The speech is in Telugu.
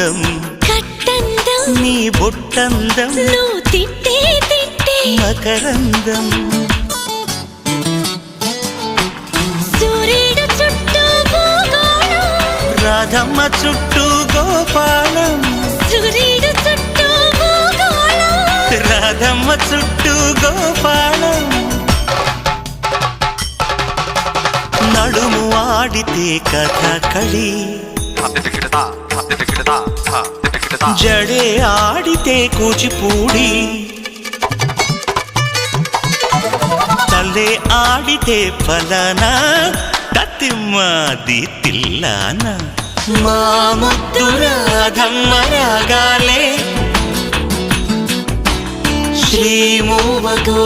అందం కట్టందం నీ బొట్టందం నువ్వు తిట్టే తిట్టే మకరందం సూర్యుడు చుట్టూ భూగోళం రాధమ్మ చుట్టూ గోపాలం సూర్యుడు చుట్టూ భూగోళం రాధమ్మ చుట్టూ గోపాలం నడుము ఆడితే కథకళి జడే ఆడితే కూచిపూడి తలే ఆడితే ఫలానా తతిమ్మాది తిల్లాన మా ముద్దు రాధమ్మ రాగాలే శ్రీమూవగో